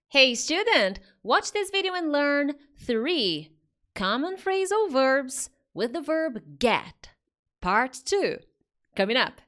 Hey student, watch this video and learn 3 common phrasal verbs with the verb get. Part 2, coming up.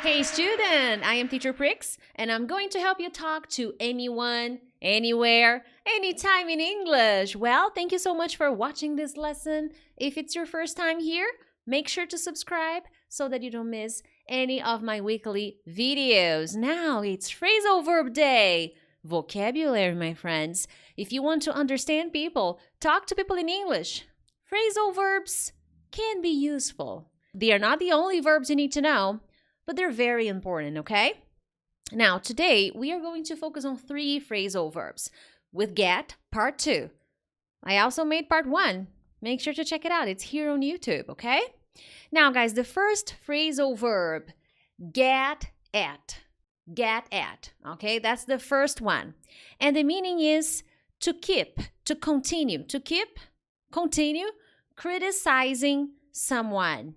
Hey student, I am teacher Prix and I'm going to help you talk to anyone, anywhere, anytime in English. Well, thank you so much for watching this lesson. If it's your first time here, make sure to subscribe so that you don't miss any of my weekly videos. Now it's phrasal verb day. Vocabulary, my friends. If you want to understand people, talk to people in English. Phrasal verbs can be useful. They are not the only verbs you need to know, but they're very important, okay? Now, today we are going to focus on 3 phrasal verbs with get, part 2. I also made part 1. Make sure to check it out. It's here on YouTube, okay? Now, guys, the first phrasal verb, get at. Get at, okay? That's the first one. And the meaning is to keep, to continue. To keep, continue, criticizing someone.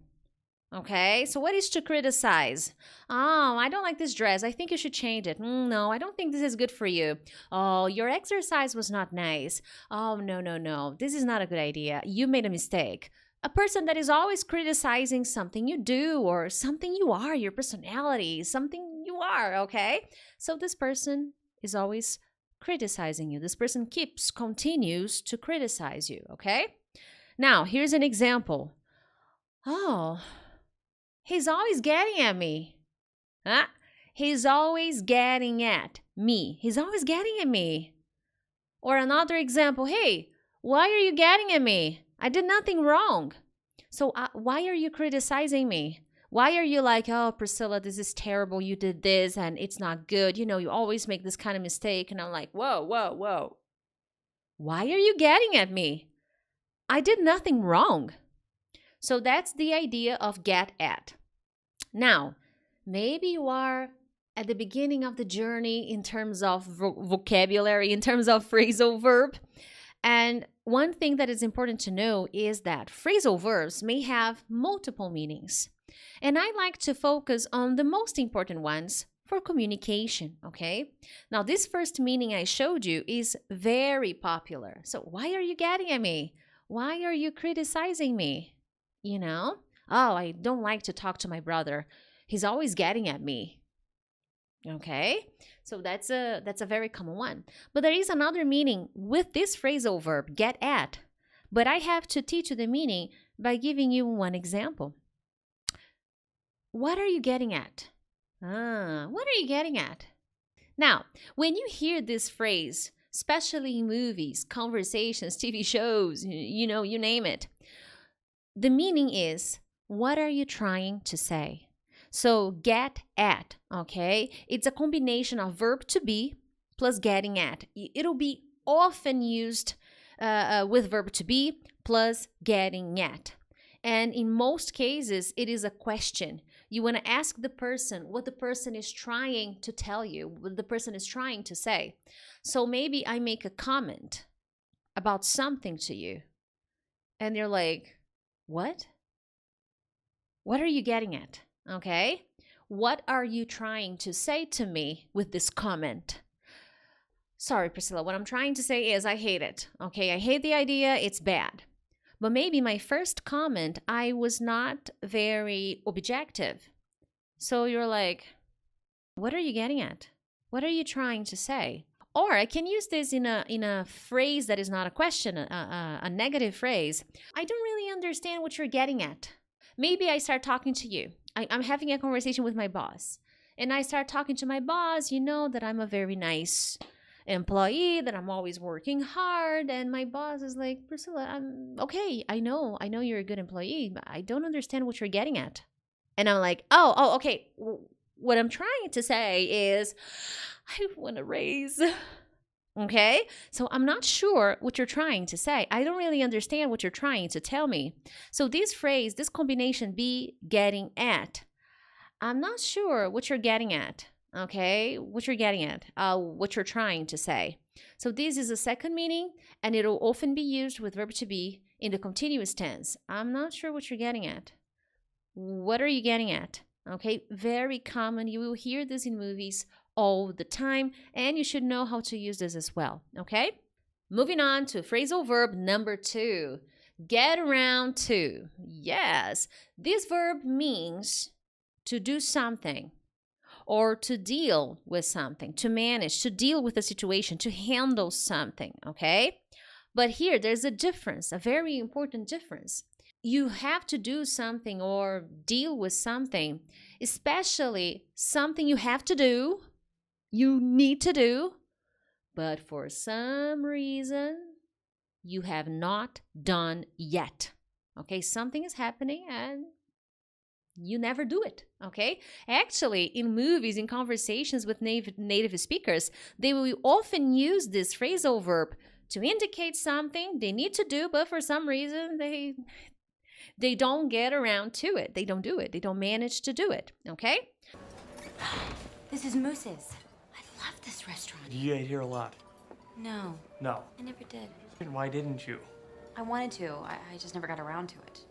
Okay, so what is to criticize? Oh, I don't like this dress. I think you should change it. No, I don't think this is good for you. Oh, your exercise was not nice. Oh, no. This is not a good idea. You made a mistake. A person that is always criticizing something you do or something you are, your personality, something you are, okay? So this person is always criticizing you. This person continues to criticize you, okay? Now, here's an example. Oh, he's always getting at me. Huh? He's always getting at me. He's always getting at me. Or another example. Hey, why are you getting at me? I did nothing wrong. So why are you criticizing me? Why are you like, oh, Priscilla, this is terrible. You did this and it's not good. You know, you always make this kind of mistake. And I'm like, whoa. Why are you getting at me? I did nothing wrong. So that's the idea of get at. Now, maybe you are at the beginning of the journey in terms of vocabulary, in terms of phrasal verb. And one thing that is important to know is that phrasal verbs may have multiple meanings. And I like to focus on the most important ones for communication, okay? Now, this first meaning I showed you is very popular. So why are you getting at me? Why are you criticizing me? You know, oh, I don't like to talk to my brother. He's always getting at me. Okay, so that's a very common one. But there is another meaning with this phrasal verb, get at. But I have to teach you the meaning by giving you one example. What are you getting at? What are you getting at? Now, when you hear this phrase, especially in movies, conversations, TV shows, you know, you name it, the meaning is, what are you trying to say? So get at, okay? It's a combination of verb to be plus getting at. It'll be often used with verb to be plus getting at. And in most cases, it is a question. You want to ask the person what the person is trying to tell you, what the person is trying to say. So maybe I make a comment about something to you, and you're like, what? What are you getting at? Okay? What are you trying to say to me with this comment? Sorry, Priscilla, what I'm trying to say is I hate it. Okay, I hate the idea, it's bad. But maybe my first comment, I was not very objective. So you're like, what are you getting at? What are you trying to say? Or I can use this in a phrase that is not a question, a negative phrase. I don't really understand what you're getting at. Maybe I start talking to you. I'm having a conversation with my boss. And I start talking to my boss, you know, that I'm a very nice employee, that I'm always working hard. And my boss is like, Priscilla, okay, I know you're a good employee, but I don't understand what you're getting at. And I'm like, oh, okay. What I'm trying to say is, I want a raise. Okay? So I'm not sure what you're trying to say. I don't really understand what you're trying to tell me. So this phrase, this combination, be getting at. I'm not sure what you're getting at. Okay? What you're getting at. What you're trying to say. So this is a second meaning, and it'll often be used with verb to be in the continuous tense. I'm not sure what you're getting at. What are you getting at? Okay, very common. You will hear this in movies all the time, and you should know how to use this as well. Okay, moving on to phrasal verb number 2. Get around to. Yes, this verb means to do something or to deal with something, to manage, to deal with a situation, to handle something, okay? But here there's a difference, a very important difference. You have to do something or deal with something, especially something you have to do, you need to do, but for some reason you have not done yet. Okay, something is happening and you never do it, okay? Actually, in movies, in conversations with native speakers, they will often use this phrasal verb to indicate something they need to do, but for some reason they don't get around to it. They don't do it. They don't manage to do it, okay? This is Moose's. I love this restaurant. You ate here a lot. No, No. I never did. And why didn't you? I wanted to. I just never got around to it.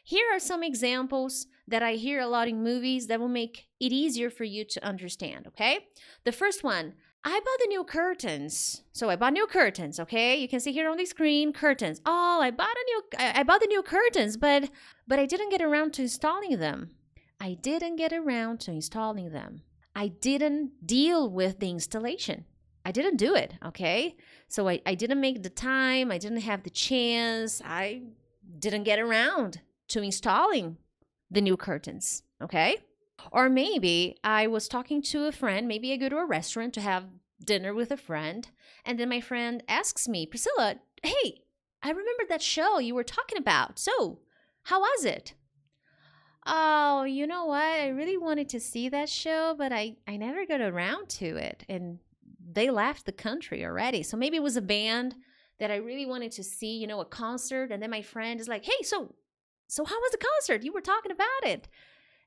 Here are some examples that I hear a lot in movies that will make it easier for you to understand, okay? The first one, I bought the new curtains. So I bought new curtains, okay? You can see here on the screen, curtains. Oh, I bought the new curtains, but I didn't get around to installing them. I didn't get around to installing them. I didn't deal with the installation. I didn't do it, okay? So I didn't make the time. I didn't have the chance. I didn't get around to installing the new curtains, okay? Or maybe I was talking to a friend, maybe I go to a restaurant to have dinner with a friend, and then my friend asks me, Priscilla, hey, I remember that show you were talking about. So, how was it? Oh, you know what? I really wanted to see that show, but I never got around to it. And they left the country already. So maybe it was a band that I really wanted to see, you know, a concert. And then my friend is like, hey, so how was the concert? You were talking about it.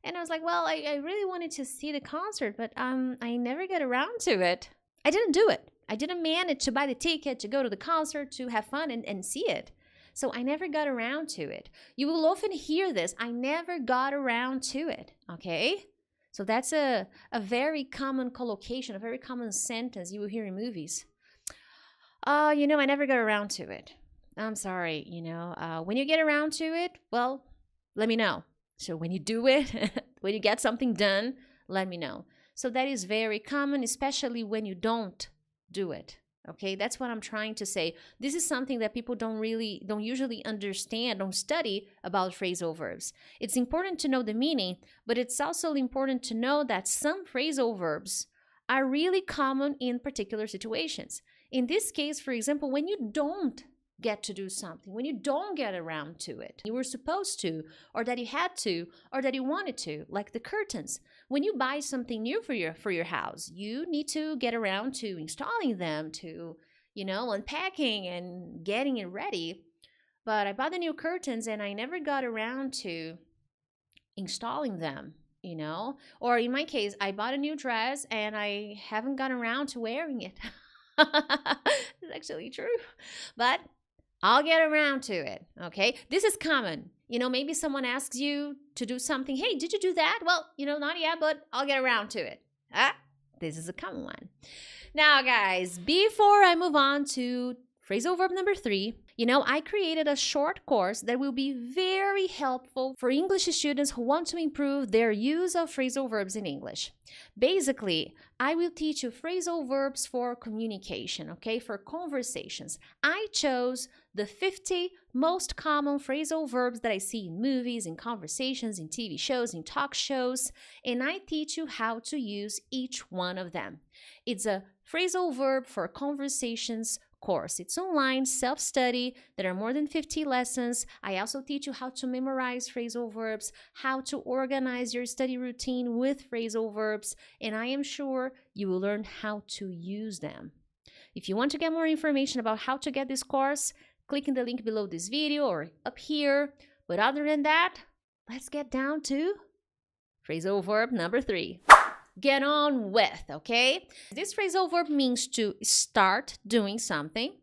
And I was like, well, I really wanted to see the concert, but I never got around to it. I didn't do it. I didn't manage to buy the ticket, to go to the concert, to have fun and see it. So I never got around to it. You will often hear this, I never got around to it, okay? So that's a very common collocation, a very common sentence you will hear in movies. You know, I never got around to it. I'm sorry, you know. When you get around to it, well, let me know. So when you do it, when you get something done, let me know. So that is very common, especially when you don't do it. Okay, that's what I'm trying to say. This is something that people don't usually understand, don't study about phrasal verbs. It's important to know the meaning, but it's also important to know that some phrasal verbs are really common in particular situations. In this case, for example, when you don't get to do something, when you don't get around to it, you were supposed to, or that you had to, or that you wanted to, like the curtains. When you buy something new for your house, you need to get around to installing them, to, you know, unpacking and getting it ready. But I bought the new curtains and I never got around to installing them, you know? Or in my case, I bought a new dress and I haven't gotten around to wearing it. It's actually true. But I'll get around to it, okay? This is common. You know, maybe someone asks you to do something. Hey, did you do that? Well, you know, not yet, but I'll get around to it. This is a common one. Now, guys, before I move on to phrasal verb number 3, you know, I created a short course that will be very helpful for English students who want to improve their use of phrasal verbs in English. Basically, I will teach you phrasal verbs for communication, okay, for conversations. I chose the 50 most common phrasal verbs that I see in movies, in conversations, in TV shows, in talk shows, and I teach you how to use each one of them. It's a phrasal verb for conversations course. It's online, self-study. There are more than 50 lessons. I also teach you how to memorize phrasal verbs, how to organize your study routine with phrasal verbs, and I am sure you will learn how to use them. If you want to get more information about how to get this course, click in the link below this video or up here. But other than that, let's get down to phrasal verb number 3. Get on with, okay? This phrasal verb means to start doing something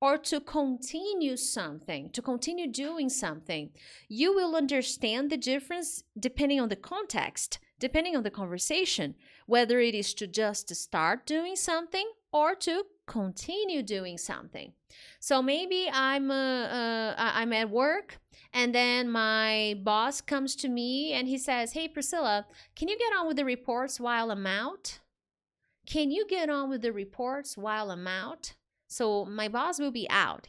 or to continue something, to continue doing something. You will understand the difference depending on the context, depending on the conversation, whether it is to just start doing something or to continue doing something. So maybe I'm at work, and then my boss comes to me and he says, "Hey Priscilla, can you get on with the reports while I'm out? Can you get on with the reports while I'm out?" So my boss will be out.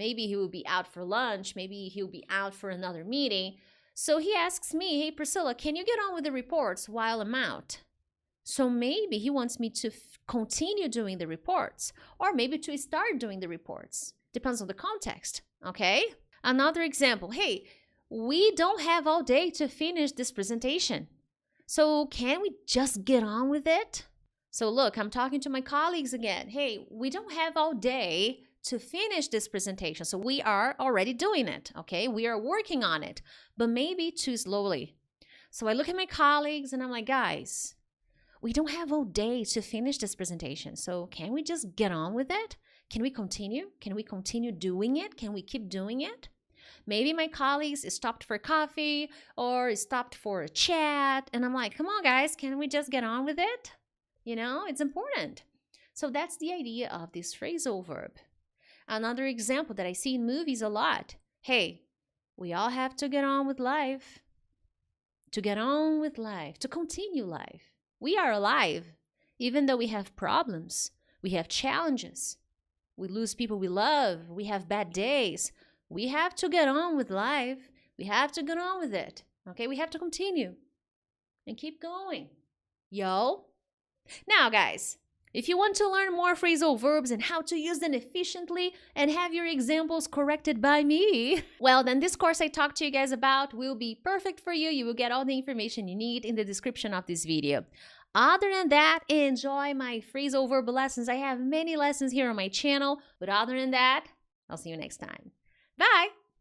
Maybe he will be out for lunch. Maybe he'll be out for another meeting. So he asks me, "Hey Priscilla, can you get on with the reports while I'm out?" So maybe he wants me to continue doing the reports, or maybe to start doing the reports. Depends on the context, okay? Another example, "Hey, we don't have all day to finish this presentation. So can we just get on with it?" So look, I'm talking to my colleagues again. "Hey, we don't have all day to finish this presentation. So we are already doing it, okay? We are working on it, but maybe too slowly." So I look at my colleagues and I'm like, "Guys, we don't have all day to finish this presentation. So can we just get on with it? Can we continue? Can we continue doing it? Can we keep doing it?" Maybe my colleagues stopped for coffee or stopped for a chat. And I'm like, "Come on, guys, can we just get on with it?" You know, it's important. So that's the idea of this phrasal verb. Another example that I see in movies a lot. "Hey, we all have to get on with life. To get on with life, to continue life. We are alive, even though we have problems, we have challenges. We lose people we love, we have bad days. We have to get on with life. We have to get on with it. Okay, we have to continue and keep going. Yo. Now, guys, if you want to learn more phrasal verbs and how to use them efficiently and have your examples corrected by me, well, then this course I talked to you guys about will be perfect for you. You will get all the information you need in the description of this video. Other than that, enjoy my phrasal verb lessons. I have many lessons here on my channel, but other than that, I'll see you next time. Bye!